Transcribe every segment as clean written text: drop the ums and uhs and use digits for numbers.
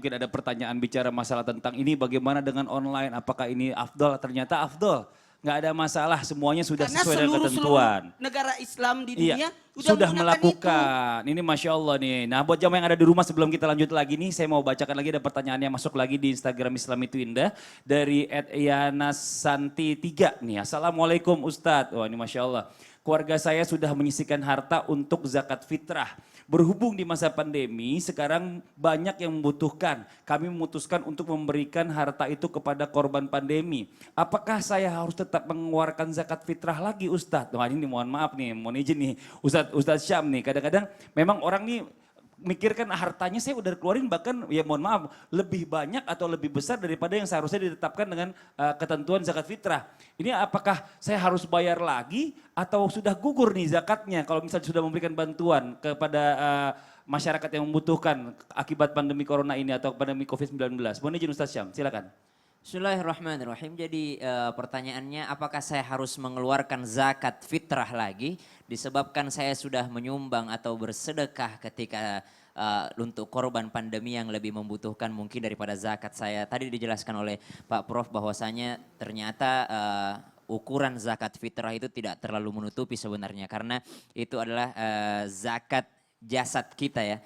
mungkin ada pertanyaan bicara masalah tentang ini bagaimana dengan online, apakah ini afdol? Ternyata afdol, nggak ada masalah, semuanya sudah Karena sesuai dengan ketentuan. negara Islam di Iya, dunia sudah menggunakan itu. melakukan. Ini Masya Allah nih. Nah buat jamaah yang ada di rumah sebelum kita lanjut lagi nih, saya mau bacakan lagi ada pertanyaan yang masuk lagi di Instagram Islam itu Indah. Dari @yanasanti3 nih. Assalamualaikum Ustadz. Wah ini Masya Allah. Keluarga saya sudah menyisihkan harta untuk zakat fitrah. Berhubung di masa pandemi, sekarang banyak yang membutuhkan. Kami memutuskan untuk memberikan harta itu kepada korban pandemi. Apakah saya harus tetap mengeluarkan zakat fitrah lagi Ustadz? Wah ini mohon maaf nih, mohon izin nih Ustadz Syam nih. Kadang-kadang memang orang nih mikirkan hartanya saya udah keluarin bahkan ya mohon maaf lebih banyak atau lebih besar daripada yang seharusnya ditetapkan dengan ketentuan zakat fitrah. Ini apakah saya harus bayar lagi atau sudah gugur nih zakatnya kalau misalnya sudah memberikan bantuan kepada masyarakat yang membutuhkan akibat pandemi corona ini atau pandemi COVID-19. Mohon izin Ustaz Syam, silakan. Bismillahirrahmanirrahim. Jadi pertanyaannya apakah saya harus mengeluarkan zakat fitrah lagi disebabkan saya sudah menyumbang atau bersedekah ketika untuk korban pandemi yang lebih membutuhkan mungkin daripada zakat saya. Tadi dijelaskan oleh Pak Prof bahwasanya ternyata ukuran zakat fitrah itu tidak terlalu menutupi sebenarnya karena itu adalah zakat jasad kita ya.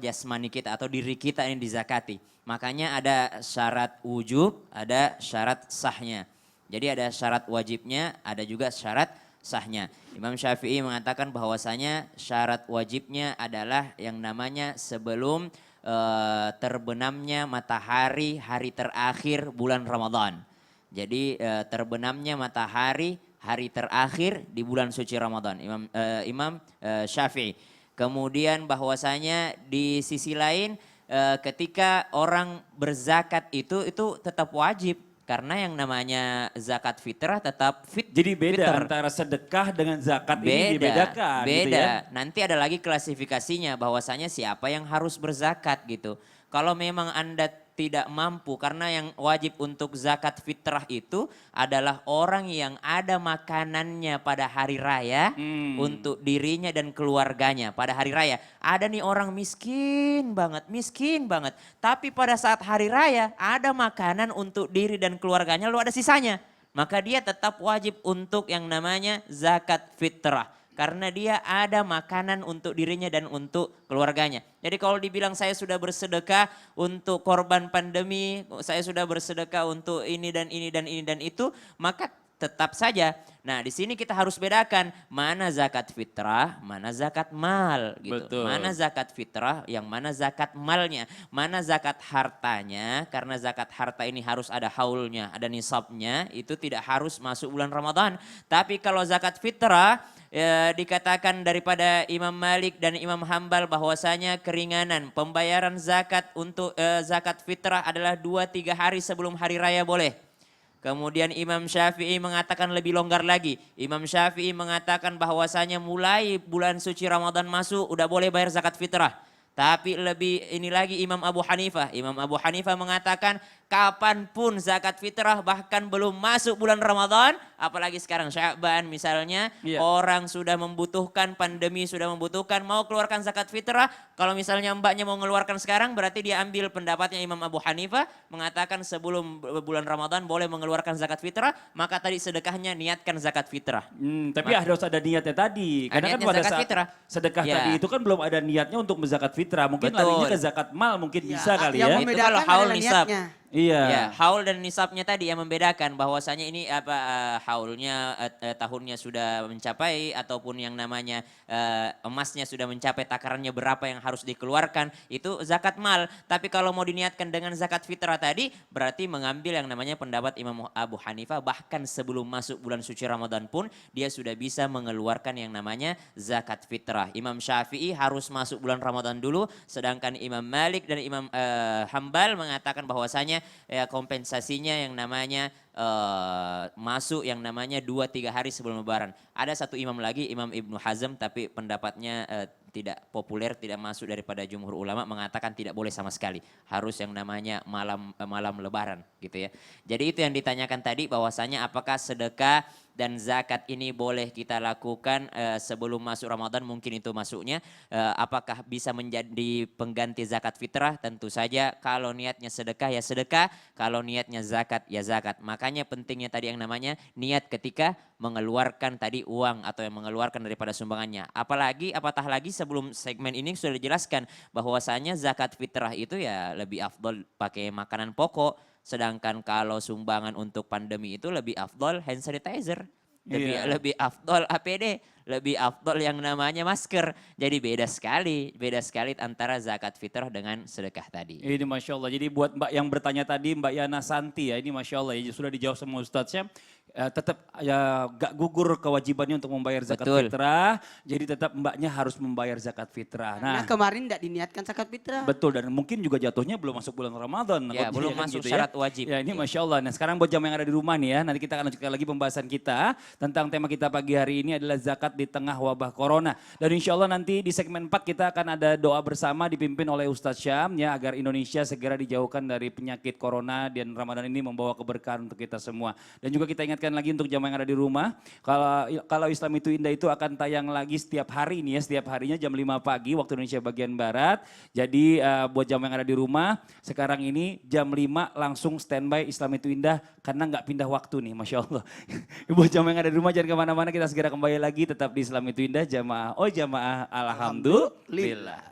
Jasmani kita atau diri kita ini dizakati. Makanya ada syarat wujub, ada syarat sahnya. Jadi ada syarat wajibnya, ada juga syarat sahnya. Imam Syafi'i mengatakan bahwasanya syarat wajibnya adalah yang namanya sebelum terbenamnya matahari hari terakhir bulan Ramadan. Jadi terbenamnya matahari hari terakhir di bulan suci Ramadan. Imam Syafi'i. Kemudian bahwasanya di sisi lain ketika orang berzakat itu tetap wajib karena yang namanya zakat fitrah tetap Jadi beda fitr. antara sedekah dengan zakat ini dibedakan. Beda. Gitu ya? Nanti ada lagi klasifikasinya bahwasanya siapa yang harus berzakat gitu. Kalau memang Anda tidak mampu karena yang wajib untuk zakat fitrah itu adalah orang yang ada makanannya pada hari raya untuk dirinya dan keluarganya pada hari raya. Ada nih orang miskin banget. Tapi pada saat hari raya ada makanan untuk diri dan keluarganya lalu ada sisanya. Maka dia tetap wajib untuk yang namanya zakat fitrah. Karena dia ada makanan untuk dirinya dan untuk keluarganya. Jadi kalau dibilang saya sudah bersedekah untuk korban pandemi, saya sudah bersedekah untuk ini dan ini dan ini dan itu, maka tetap saja. Nah di sini kita harus bedakan mana zakat fitrah, mana zakat mal gitu. Betul. Mana zakat fitrah, yang mana zakat malnya, mana zakat hartanya. Karena zakat harta ini harus ada haulnya, ada nisabnya, itu tidak harus masuk bulan Ramadan. Tapi kalau zakat fitrah, dikatakan daripada Imam Malik dan Imam Hambal bahwasanya keringanan pembayaran zakat untuk zakat fitrah adalah 2-3 hari sebelum hari raya boleh. Kemudian Imam Syafi'i mengatakan lebih longgar lagi. Imam Syafi'i mengatakan bahwasanya mulai bulan suci Ramadan masuk udah boleh bayar zakat fitrah. Tapi lebih ini lagi Imam Abu Hanifah. Imam Abu Hanifah mengatakan kapanpun zakat fitrah bahkan belum masuk bulan Ramadan. Apalagi sekarang Sya'ban misalnya orang sudah membutuhkan, pandemi sudah membutuhkan mau keluarkan zakat fitrah. Kalau misalnya mbaknya mau mengeluarkan sekarang berarti dia ambil pendapatnya Imam Abu Hanifah. Mengatakan sebelum bulan Ramadan boleh mengeluarkan zakat fitrah. Maka tadi sedekahnya niatkan zakat fitrah. Tapi harus ada niatnya tadi. Karena kan pada saat fitrah. Sedekah tadi itu kan belum ada niatnya untuk zakat fitrah. Mungkin larinya ke zakat mal mungkin bisa kali ya. Yang membedakan itu kalau haul adalah nisab. niatnya. Iya. Ya, haul dan nisabnya tadi yang membedakan bahwasanya ini haulnya tahunnya sudah mencapai ataupun yang namanya emasnya sudah mencapai takarannya berapa yang harus dikeluarkan itu zakat mal. Tapi kalau mau diniatkan dengan zakat fitrah tadi berarti mengambil yang namanya pendapat Imam Abu Hanifah bahkan sebelum masuk bulan suci Ramadan pun dia sudah bisa mengeluarkan yang namanya zakat fitrah. Imam Syafi'i harus masuk bulan Ramadan dulu sedangkan Imam Malik dan Imam Hambal mengatakan bahwasanya ya kompensasinya yang namanya masuk yang namanya 2-3 hari sebelum Lebaran. Ada satu imam lagi, Imam Ibnu Hazm, tapi pendapatnya tidak populer, tidak masuk daripada jumhur ulama, mengatakan tidak boleh sama sekali. Harus yang namanya malam Lebaran gitu ya. Jadi itu yang ditanyakan tadi, bahwasanya apakah sedekah dan zakat ini boleh kita lakukan sebelum masuk Ramadan, mungkin itu masuknya. Apakah bisa menjadi pengganti zakat fitrah? Tentu saja kalau niatnya sedekah ya sedekah, kalau niatnya zakat ya zakat. Makanya pentingnya tadi yang namanya niat ketika mengeluarkan tadi uang atau yang mengeluarkan daripada sumbangannya. Apatah lagi sebelum segmen ini sudah dijelaskan bahwasanya zakat fitrah itu ya lebih afdol pakai makanan pokok. Sedangkan kalau sumbangan untuk pandemi itu lebih afdol hand sanitizer. Lebih afdol APD, lebih afdol yang namanya masker. Jadi beda sekali antara zakat fitrah dengan sedekah tadi. Ini Masya Allah, jadi buat Mbak yang bertanya tadi, Mbak Yana Santi ya, ini Masya Allah ya sudah dijawab sama Ustadznya. Tetap ya gak gugur kewajibannya untuk membayar zakat fitrah, jadi tetap Mbaknya harus membayar zakat fitrah. Nah kemarin tidak diniatkan zakat fitrah. Betul, dan mungkin juga jatuhnya belum masuk bulan Ramadan. Ya, belum masuk syarat wajib. Ya ini Masya Allah. Nah sekarang buat jamaah yang ada di rumah nih ya, nanti kita akan lanjutkan lagi pembahasan kita tentang tema kita pagi hari ini adalah zakat di tengah wabah corona. Dan insya Allah nanti di segmen 4 kita akan ada doa bersama dipimpin oleh Ustadz Syam ya, agar Indonesia segera dijauhkan dari penyakit corona dan Ramadan ini membawa keberkahan untuk kita semua. Dan juga kita ingatkan lagi untuk jamaah yang ada di rumah, kalau Islam itu indah itu akan tayang lagi setiap hari nih ya, setiap harinya jam 5 pagi waktu Indonesia bagian Barat. Jadi buat jamaah yang ada di rumah, sekarang ini jam 5 langsung standby Islam itu indah karena nggak pindah waktu nih, Masya Allah. Buat jamaah yang ada di rumah jangan kemana-mana, kita segera kembali lagi tetap di Islam itu indah jamaah. Oh jamaah, alhamdulillah.